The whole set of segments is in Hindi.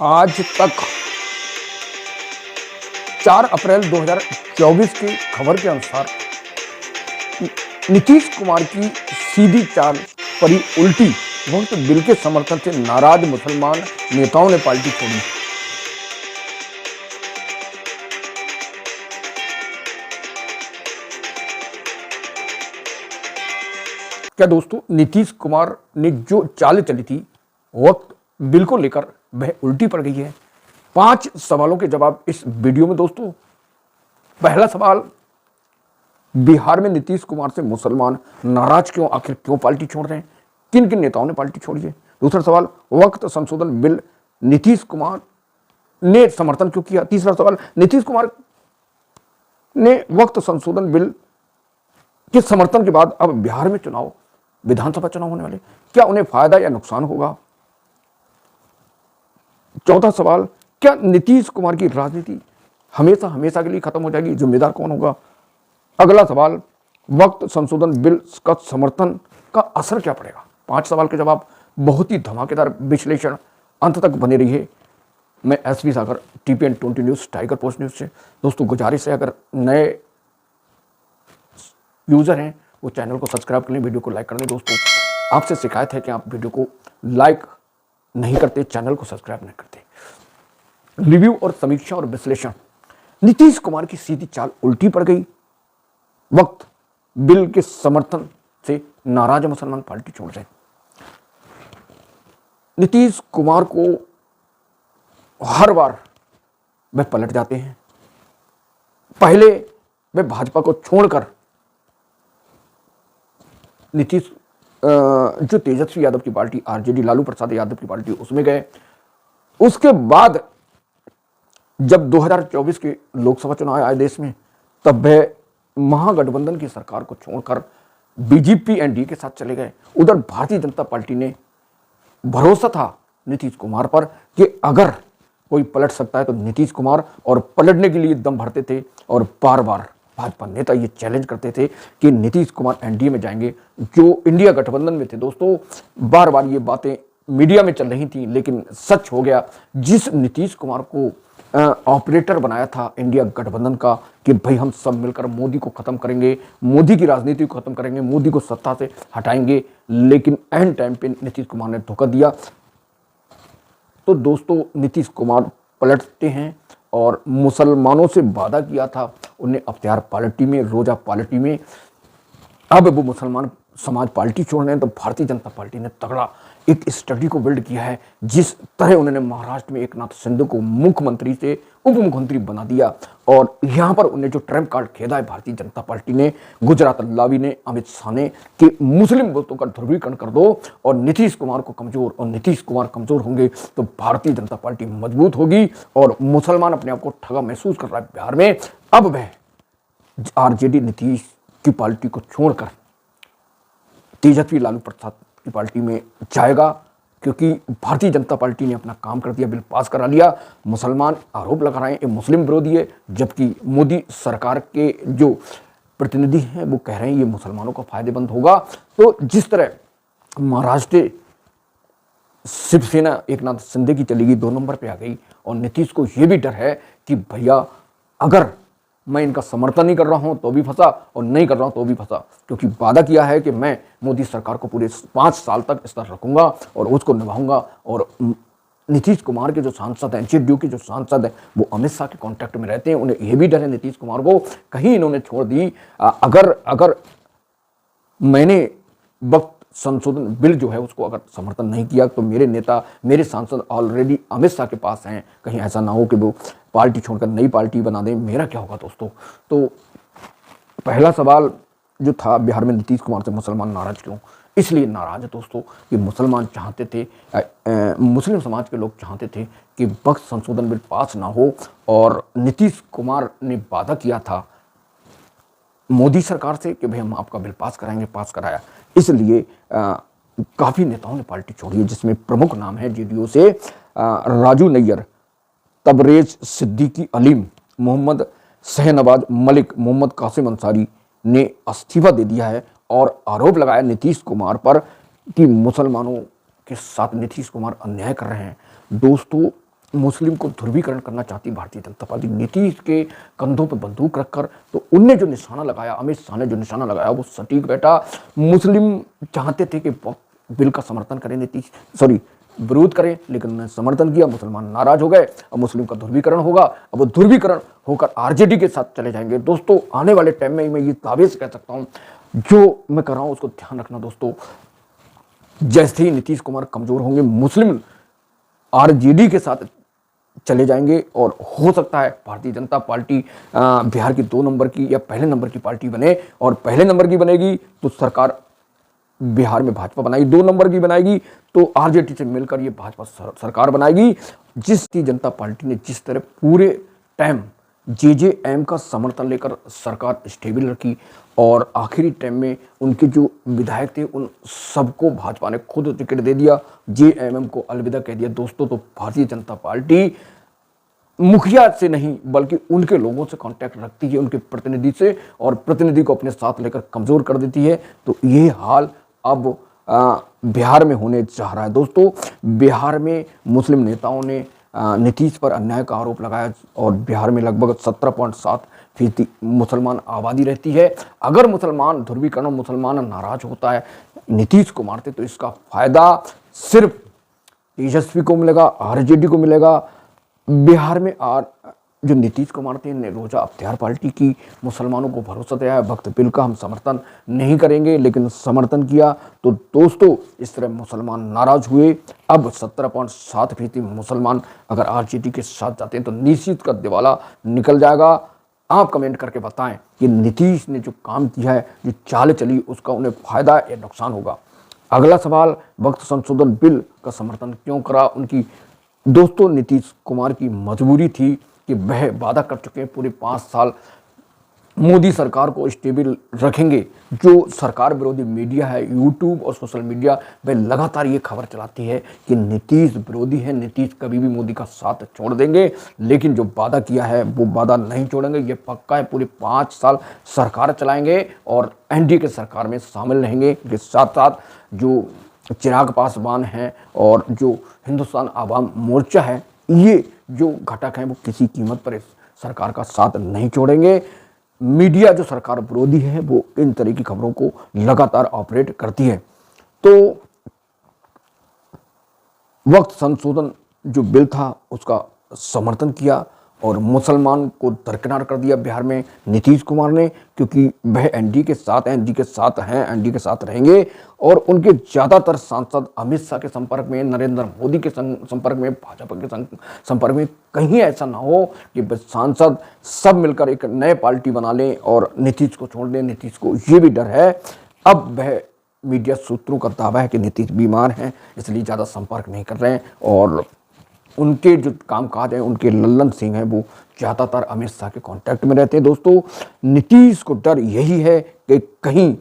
आज तक 4 अप्रैल 2024 की खबर के अनुसार नीतीश कुमार की सीधी चाल पड़ी उल्टी। वक्त बिल के समर्थन से नाराज मुसलमान नेताओं ने पार्टी छोड़ी। क्या दोस्तों, नीतीश कुमार ने जो चाल चली थी वक्त बिल को लेकर वह उल्टी पड़ गई है। 5 सवालों के जवाब इस वीडियो में दोस्तों। पहला सवाल, बिहार में नीतीश कुमार से मुसलमान नाराज क्यों, आखिर क्यों पार्टी छोड़ रहे हैं, किन किन नेताओं ने पार्टी छोड़ी है। दूसरा सवाल, वक्त संशोधन बिल नीतीश कुमार ने समर्थन क्यों किया। तीसरा सवाल, नीतीश कुमार ने वक्त संशोधन बिल के समर्थन के बाद अब बिहार में चुनाव, विधानसभा चुनाव होने वाले, क्या उन्हें फायदा या नुकसान होगा। चौथा सवाल, क्या नीतीश कुमार की राजनीति हमेशा हमेशा के लिए खत्म हो जाएगी, जिम्मेदार कौन होगा। अगला सवाल, वक्त संशोधन बिल का समर्थन का असर क्या पड़ेगा। 5 सवाल के जवाब, बहुत ही धमाकेदार विश्लेषण, अंत तक बने रहिए। मैं SP Sagar, TPN 20 news, tiger post news से। दोस्तों गुजारिश है, अगर नए यूजर हैं वो चैनल को सब्सक्राइब कर लें, वीडियो को लाइक कर लें। दोस्तों आपसे शिकायत है कि आप वीडियो को लाइक नहीं करते, चैनल को सब्सक्राइब नहीं करते। रिव्यू और समीक्षा और विश्लेषण। नीतीश कुमार की सीधी चाल उल्टी पड़ गई। वक्त बिल के समर्थन से नाराज मुसलमान पार्टी छोड़ रहे। नीतीश कुमार को हर बार वे पलट जाते हैं। पहले वे भाजपा को छोड़कर नीतीश जो तेजस्वी यादव की पार्टी, आरजेडी, लालू प्रसाद यादव की पार्टी, उसमें गए। उसके बाद जब 2024 के लोकसभा चुनाव आए देश में, तब वह महागठबंधन की सरकार को छोड़कर बीजेपी एनडीए के साथ चले गए। उधर भारतीय जनता पार्टी ने भरोसा था नीतीश कुमार पर कि अगर कोई पलट सकता है तो नीतीश कुमार, और पलटने के लिए दम भरते थे। और बार बार भाजपा नेता ये चैलेंज करते थे कि नीतीश कुमार एनडीए में जाएंगे। जो इंडिया गठबंधन में थे दोस्तों, बार बार ये बातें मीडिया में चल रही थी, लेकिन सच हो गया। जिस नीतीश कुमार को ऑपरेटर बनाया था इंडिया गठबंधन का कि भाई हम सब मिलकर मोदी को खत्म करेंगे, मोदी की राजनीति को खत्म करेंगे, मोदी को सत्ता से हटाएंगे, लेकिन एंड टाइम पे नीतीश कुमार ने धोखा दिया। तो दोस्तों नीतीश कुमार पलटते हैं और मुसलमानों से वादा किया था उन्हें अख्तियार पार्टी में, रोजा पार्टी में। अब वो मुसलमान समाज पार्टी छोड़ रहे हैं। तो भारतीय जनता पार्टी ने तगड़ा एक स्टडी को बिल्ड किया है। जिस तरह उन्होंने महाराष्ट्र में एकनाथ शिंदे को मुख्यमंत्री से उप मुख्यमंत्री बना दिया, और यहाँ पर उन्हें जो ट्रम्प कार्ड खेदा है भारतीय जनता पार्टी ने, गुजरात लावी ने, अमित शाह ने, कि मुस्लिम वोटों का ध्रुवीकरण कर दो और नीतीश कुमार को कमजोर, और नीतीश कुमार कमजोर होंगे तो भारतीय जनता पार्टी मजबूत होगी। और मुसलमान अपने आप को ठगा महसूस कर रहा है बिहार में। अब वह आरजेडी नीतीश की पार्टी को छोड़कर तेजस्वी लालू प्रसाद की पार्टी में जाएगा, क्योंकि भारतीय जनता पार्टी ने अपना काम कर दिया, बिल पास करा लिया। मुसलमान आरोप लगा रहे हैं ये मुस्लिम विरोधी है, जबकि मोदी सरकार के जो प्रतिनिधि हैं वो कह रहे हैं ये मुसलमानों को फायदेमंद होगा। तो जिस तरह महाराष्ट्र शिवसेना एकनाथ शिंदे की चली गई, 2 नंबर पे आ गई, और नीतीश को ये भी डर है कि भैया अगर मैं इनका समर्थन नहीं कर रहा हूं तो भी फंसा, और नहीं कर रहा हूं तो भी फंसा, क्योंकि वादा किया है कि मैं मोदी सरकार को पूरे 5 साल तक इस तरह रखूंगा और उसको निभाऊंगा। और नीतीश कुमार के जो सांसद हैं, जेडीयू के जो सांसद हैं, वो अमित शाह के कांटेक्ट में रहते हैं। उन्हें यह भी डर है नीतीश कुमार को, कहीं इन्होंने छोड़ दी, अगर मैंने वक्त संशोधन बिल जो है उसको अगर समर्थन नहीं किया तो मेरे नेता, मेरे सांसद ऑलरेडी अमित शाह के पास हैं, कहीं ऐसा ना हो कि वो पार्टी छोड़कर नई पार्टी बना दें, मेरा क्या होगा दोस्तों। तो पहला सवाल जो था, बिहार में नीतीश कुमार से मुसलमान नाराज क्यों। इसलिए नाराज है दोस्तों कि मुसलमान चाहते थे, मुस्लिम समाज के लोग चाहते थे कि वक्त संशोधन बिल पास ना हो, और नीतीश कुमार ने वादा किया था मोदी सरकार से कि भाई हम आपका बिल पास कराएंगे, पास कराया। इसलिए काफ़ी नेताओं ने पार्टी छोड़ी है, जिसमें प्रमुख नाम है जेडीयू से राजू नैयर, तबरेज सिद्दीकी अलीम, मोहम्मद शहनवाज मलिक, मोहम्मद कासिम अंसारी ने इस्तीफा दे दिया है और आरोप लगाया नीतीश कुमार पर कि मुसलमानों के साथ नीतीश कुमार अन्याय कर रहे हैं। दोस्तों मुस्लिम को ध्रुवीकरण करना चाहती भारतीय जनता पार्टी। नीतीश के कंधों पर बंदूक रखकर तो उनने जो निशाना लगाया, अमित शाह ने जो निशाना लगाया वो सटीक बैठा। मुस्लिम चाहते थे कि बिल का समर्थन करें नीतीश, विरोध करें, लेकिन उन्होंने समर्थन किया। मुसलमान नाराज हो गए। अब मुस्लिम का ध्रुवीकरण होगा। अब वो ध्रुवीकरण होकर आरजेडी के साथ चले जाएंगे। दोस्तों आने वाले टाइम में मैं ये दावे से कह सकता हूं, जो मैं कर रहा हूं उसको ध्यान रखना दोस्तों। जैसे ही नीतीश कुमार कमजोर होंगे, मुस्लिम आरजेडी के साथ चले जाएंगे और हो सकता है भारतीय जनता पार्टी बिहार की 2 नंबर की या पहले नंबर की पार्टी बने। और पहले नंबर की बनेगी तो सरकार बिहार में भाजपा बनाएगी, 2 नंबर की बनाएगी तो आरजेडी से मिलकर ये भाजपा सरकार बनाएगी। जिसकी जनता पार्टी ने जिस तरह पूरे टाइम जेजेएम का समर्थन लेकर सरकार स्टेबल रखी और आखिरी टाइम में उनके जो विधायक थे उन सबको भाजपा ने खुद टिकट दे दिया, जेएमएम को अलविदा कह दिया दोस्तों। तो भारतीय जनता पार्टी मुखिया से नहीं बल्कि उनके लोगों से कांटेक्ट रखती है, उनके प्रतिनिधि से, और प्रतिनिधि को अपने साथ लेकर कमजोर कर देती है। तो ये हाल अब बिहार में होने जा रहा है दोस्तों। बिहार में मुस्लिम नेताओं ने नीतीश पर अन्याय का आरोप लगाया और बिहार में लगभग 17.7% मुसलमान आबादी रहती है। अगर मुसलमान ध्रुवीकरण, मुसलमान नाराज होता है नीतीश को मारते, तो इसका फायदा सिर्फ तेजस्वी को मिलेगा, आरजेडी को मिलेगा। बिहार में जो नीतीश कुमार थे ने रोजा अख्तियार पार्टी की, मुसलमानों को भरोसा दिया है वक्त बिल का हम समर्थन नहीं करेंगे, लेकिन समर्थन किया। तो दोस्तों इस तरह मुसलमान नाराज हुए। अब 17.7% मुसलमान अगर आरजेडी के साथ जाते हैं तो निश्चित का दिवाला निकल जाएगा। आप कमेंट करके बताएं कि नीतीश ने जो काम किया है, जो चाल चली, उसका उन्हें फायदा या नुकसान होगा। अगला सवाल, वक्त संशोधन बिल का समर्थन क्यों करा उनकी? दोस्तों नीतीश कुमार की मजबूरी थी कि वह वादा कर चुके हैं पूरे 5 साल मोदी सरकार को स्टेबल रखेंगे। जो सरकार विरोधी मीडिया है, यूट्यूब और सोशल मीडिया, वह लगातार ये खबर चलाती है कि नीतीश विरोधी है, नीतीश कभी भी मोदी का साथ छोड़ देंगे, लेकिन जो वादा किया है वो वादा नहीं छोड़ेंगे। ये पक्का है, पूरे 5 साल सरकार चलाएंगे और एनडीए के सरकार में शामिल रहेंगे। इसके साथ साथ जो चिराग पासवान हैं और जो हिंदुस्तान आवाम मोर्चा है, ये जो घटक हैं वो किसी कीमत पर इस सरकार का साथ नहीं छोड़ेंगे। मीडिया जो सरकार विरोधी है वो इन तरह की खबरों को लगातार ऑपरेट करती है। तो वक्त संशोधन जो बिल था उसका समर्थन किया और मुसलमान को दरकिनार कर दिया बिहार में नीतीश कुमार ने, क्योंकि वह एनडीए के साथ हैं, एनडीए के साथ हैं, एनडीए के साथ रहेंगे। और उनके ज़्यादातर सांसद अमित शाह के संपर्क में, नरेंद्र मोदी के संपर्क में, भाजपा के संपर्क में। कहीं ऐसा ना हो कि सांसद सब मिलकर एक नए पार्टी बना लें और नीतीश को छोड़ दें। नीतीश को ये भी डर है। अब वह मीडिया सूत्रों का दावा है कि नीतीश बीमार हैं, इसलिए ज़्यादा संपर्क नहीं कर रहे हैं और उनके जो कामकाज हैं, उनके लल्लन सिंह हैं, वो ज़्यादातर अमित शाह के कांटेक्ट में रहते हैं। दोस्तों नीतीश को डर यही है कि कहीं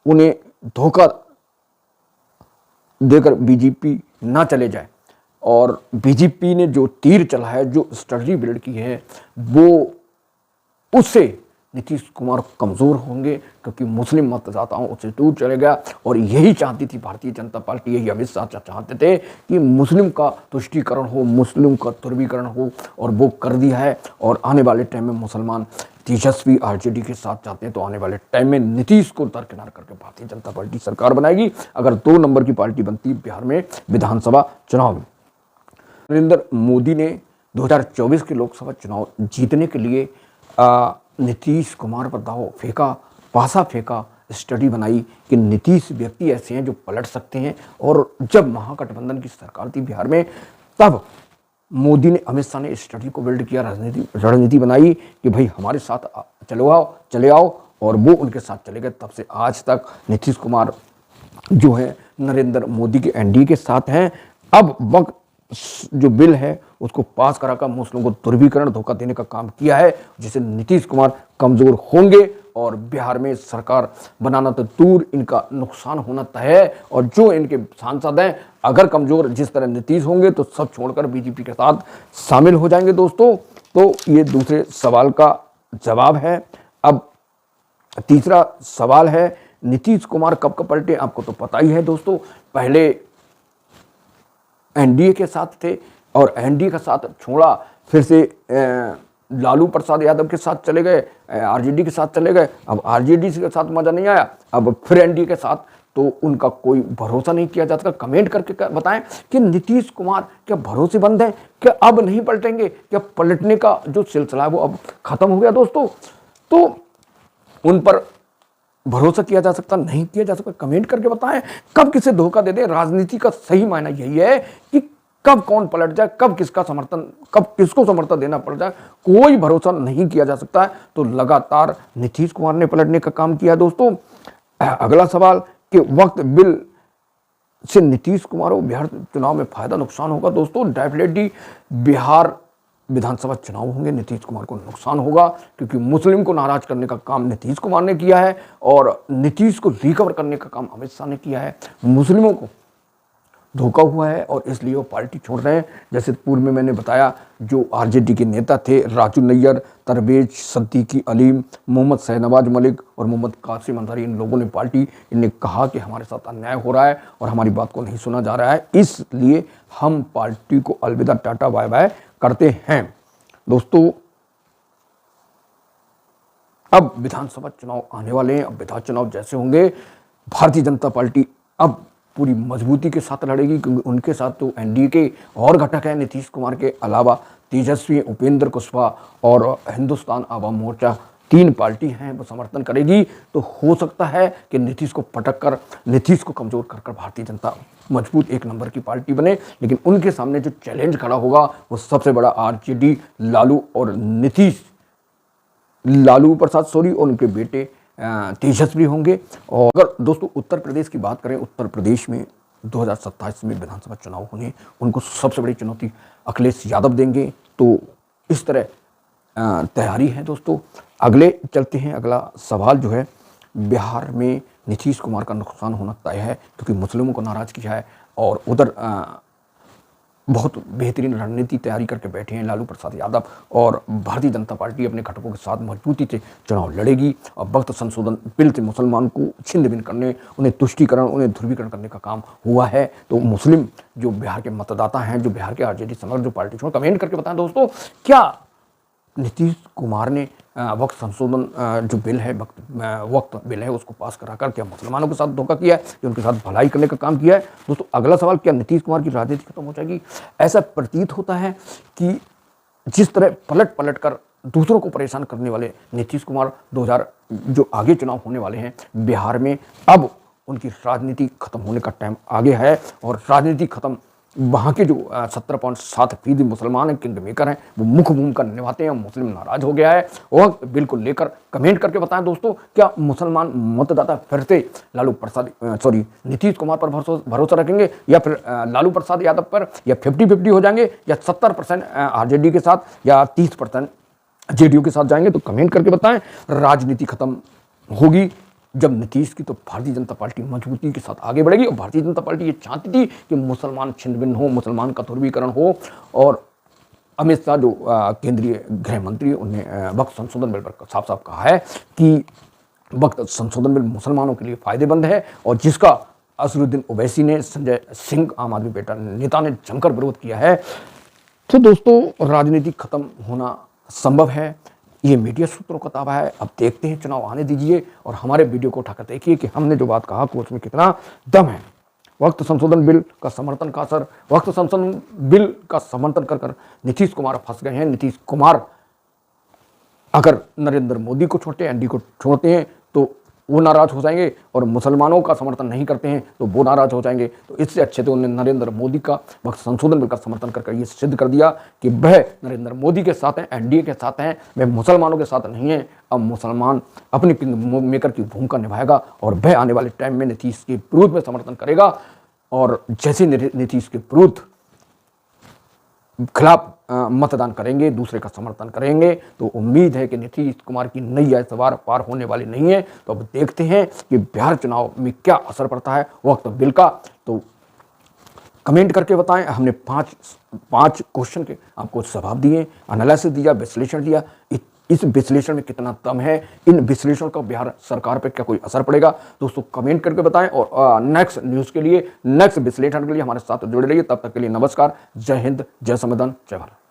उन्हें धोखा देकर बीजेपी ना चले जाए। और बीजेपी ने जो तीर चला है, जो स्ट्रेटजी बिल्ड की है, वो उससे नीतीश कुमार कमज़ोर होंगे, क्योंकि मुस्लिम मतदाताओं उससे दूर चले गया। और यही चाहती थी भारतीय जनता पार्टी, यही अमित शाह चाहते थे कि मुस्लिम का तुष्टीकरण हो, मुस्लिम का ध्रुवीकरण हो, और वो कर दिया है। और आने वाले टाइम में मुसलमान तेजस्वी आरजेडी के साथ जाते हैं तो आने वाले टाइम में नीतीश को दरकिनार करके भारतीय जनता पार्टी सरकार बनाएगी। अगर 2 नंबर की पार्टी बनती बिहार में विधानसभा चुनाव में। नरेंद्र मोदी ने 2024 के लोकसभा चुनाव जीतने के लिए नीतीश कुमार पर दाव फेंका, पासा फेंका, स्टडी बनाई कि नीतीश व्यक्ति ऐसे हैं जो पलट सकते हैं। और जब महागठबंधन की सरकार थी बिहार में, तब मोदी ने, अमित शाह ने स्टडी को बिल्ड किया, रणनीति बनाई कि भाई हमारे साथ चले आओ, और वो उनके साथ चले गए। तब से आज तक नीतीश कुमार जो है नरेंद्र मोदी के एनडीए के साथ हैं। अब वक्त जो बिल है उसको पास कराकर मुस्लिमों को ध्रुवीकरण, धोखा देने का काम किया है, जिससे नीतीश कुमार कमजोर होंगे और बिहार में सरकार बनाना तो दूर, इनका नुकसान होना तय है। और जो इनके सांसद हैं अगर कमजोर जिस तरह नीतीश होंगे तो सब छोड़कर बीजेपी के साथ शामिल हो जाएंगे दोस्तों। तो ये दूसरे सवाल का जवाब है। अब तीसरा सवाल है, नीतीश कुमार कब पलटे? आपको तो पता ही है दोस्तों, पहले एनडीए के साथ थे और एनडीए का साथ छोड़ा, फिर से लालू प्रसाद यादव के साथ चले गए, आरजेडी के साथ चले गए। अब आरजेडी के साथ मजा नहीं आया, अब फिर एनडीए के साथ, तो उनका कोई भरोसा नहीं किया जा सकता। कमेंट करके बताएं कि नीतीश कुमार क्या भरोसेमंद है, क्या अब नहीं पलटेंगे, क्या पलटने का जो सिलसिला है वो अब खत्म हो गया दोस्तों? तो उन पर भरोसा किया जा सकता, नहीं किया जा सकता? कमेंट करके बताएं। कब किसे धोखा दे दे, राजनीति का सही मायना यही है कि कब कौन पलट जाए, कब किसका समर्थन, कब किसको समर्थन देना पड़ जाए, कोई भरोसा नहीं किया जा सकता है। तो लगातार नीतीश कुमार ने पलटने का काम किया दोस्तों। अगला सवाल कि वक्त बिल से नीतीश कुमार को बिहार चुनाव में फायदा नुकसान होगा? दोस्तों डेफिनेटली बिहार विधानसभा चुनाव होंगे, नीतीश कुमार को नुकसान होगा, क्योंकि मुस्लिम को नाराज करने का काम नीतीश कुमार ने किया है और नीतीश को रिकवर करने का काम अमित शाह ने किया है। मुस्लिमों को धोखा हुआ है और इसलिए वो पार्टी छोड़ रहे हैं। जैसे पूर्व में मैंने बताया, जो आरजेडी के नेता थे राजू नैयर, तरवेज सद्दीकी अलीम, मोहम्मद शहनवाज मलिक और मोहम्मद कासिम अंसारी, इन लोगों ने पार्टी, इन्हें कहा कि हमारे साथ अन्याय हो रहा है और हमारी बात को नहीं सुना जा रहा है, इसलिए हम पार्टी को अलविदा टाटा बाय बाय करते हैं। दोस्तों अब विधानसभा चुनाव आने वाले हैं। अब विधानसभा चुनाव जैसे होंगे, भारतीय जनता पार्टी अब पूरी मजबूती के साथ लड़ेगी, क्योंकि उनके साथ तो एनडीए के और घटक हैं। नीतीश कुमार के अलावा तेजस्वी, उपेंद्र कुशवाहा और हिंदुस्तान आवाम मोर्चा, 3 पार्टी हैं, वो समर्थन करेगी। तो हो सकता है कि नीतीश को पटक कर, नीतीश को कमजोर कर भारतीय जनता मजबूत 1 नंबर की पार्टी बने। लेकिन उनके सामने जो चैलेंज खड़ा होगा वो सबसे बड़ा आरजेडी, लालू और नीतीश, लालू प्रसाद और उनके बेटे तेजस्वी होंगे। और अगर दोस्तों उत्तर प्रदेश की बात करें, उत्तर प्रदेश में 2027 में विधानसभा चुनाव होने, उनको सबसे बड़ी चुनौती अखिलेश यादव देंगे। तो इस तरह तैयारी है दोस्तों। अगले चलते हैं, अगला सवाल जो है, बिहार में नीतीश कुमार का नुकसान होना तय है, क्योंकि मुस्लिमों को नाराज किया है और उधर बहुत बेहतरीन रणनीति तैयारी करके बैठे हैं लालू प्रसाद यादव, और भारतीय जनता पार्टी अपने घटकों के साथ मजबूती से चुनाव लड़ेगी। और वक्त संशोधन बिल से मुसलमान को छिन्न भिन्न करने, उन्हें तुष्टीकरण, उन्हें ध्रुवीकरण करने का काम हुआ है। तो मुस्लिम जो बिहार के मतदाता हैं, जो बिहार के आरजेडी समग्र जो पार्टी छोड़, कमेंट करके बताएं दोस्तों, क्या नीतीश कुमार ने वक्त संशोधन जो बिल है, वक्त बिल है, उसको पास कराकर क्या मुसलमानों के साथ धोखा किया है, कि उनके साथ भलाई करने का काम किया है? दोस्तों अगला सवाल, क्या नीतीश कुमार की राजनीति खत्म हो जाएगी? ऐसा प्रतीत होता है कि जिस तरह पलट कर दूसरों को परेशान करने वाले नीतीश कुमार 2000 जो आगे चुनाव होने वाले हैं बिहार में, अब उनकी राजनीति खत्म होने का टाइम आगे है। और राजनीति खत्म, वहाँ के जो 17.7% मुसलमान हैं, किंग मेकर हैं, वो मुख्य भूमिका निभाते हैं। मुस्लिम नाराज हो गया है। वक्त बिल को लेकर कमेंट करके बताएं दोस्तों, क्या मुसलमान मतदाता फिर से नीतीश कुमार पर भरोसा रखेंगे, या फिर लालू प्रसाद यादव पर, या 50-50 हो जाएंगे, या 70% आरजेडी के साथ, या 30% जेडीयू के साथ जाएंगे? तो कमेंट करके बताएं। राजनीति खत्म होगी जब नीतीश की, तो भारतीय जनता पार्टी मजबूती के साथ आगे बढ़ेगी। और भारतीय जनता पार्टी ये चाहती थी कि मुसलमान छिन्न भिन्न हो, मुसलमान का ध्रुवीकरण हो। और अमित शाह जो केंद्रीय गृह मंत्री, उन्होंने वक्त संशोधन बिल पर साफ साफ कहा है कि वक्त संशोधन बिल मुसलमानों के लिए फायदेमंद है, और जिसका असरुद्दीन ओवैसी ने, संजय सिंह आम आदमी पार्टी नेता ने जमकर विरोध किया है। तो दोस्तों राजनीति खत्म होना संभव है, ये मीडिया सूत्रों का दावा है। अब देखते हैं, चुनाव आने दीजिए और हमारे वीडियो को उठाकर देखिए कि हमने जो बात कहा कि उसमें कितना दम है। वक्त संशोधन बिल का समर्थन का असर, वक्त संशोधन बिल का समर्थन कर नीतीश कुमार फंस गए हैं। नीतीश कुमार अगर नरेंद्र मोदी को छोड़ते हैं, एनडीए को छोड़ते हैं, तो वो नाराज हो जाएंगे, और मुसलमानों का समर्थन नहीं करते हैं तो वो नाराज हो जाएंगे। तो इससे अच्छे तो उन्होंने नरेंद्र मोदी का वक्त संशोधन बिल का समर्थन कर ये सिद्ध कर दिया कि वह नरेंद्र मोदी के साथ हैं, एनडीए के साथ हैं, वह मुसलमानों के साथ नहीं है। अब मुसलमान अपनी किंग मेकर की भूमिका निभाएगा और वह आने वाले टाइम में नीतीश के विरोध में समर्थन करेगा। और जैसे नीतीश के विरुद्ध खिलाफ मतदान करेंगे, दूसरे का समर्थन करेंगे, तो उम्मीद है कि नीतीश कुमार की नैया इस बार पार होने वाली नहीं है। तो अब देखते हैं कि बिहार चुनाव में क्या असर पड़ता है वक्त बिल का। तो कमेंट करके बताएं। हमने पांच क्वेश्चन के आपको जवाब दिए, एनालिसिस दिया, विश्लेषण दिया। इस विश्लेषण में कितना दम है, इन विश्लेषण का बिहार सरकार पर क्या कोई असर पड़ेगा, दोस्तों कमेंट करके बताएं। और नेक्स्ट न्यूज़ के लिए, नेक्स्ट विश्लेषण के लिए हमारे साथ जुड़े रहिए। तब तक के लिए नमस्कार, जय हिंद, जय संविधान, जय भारत।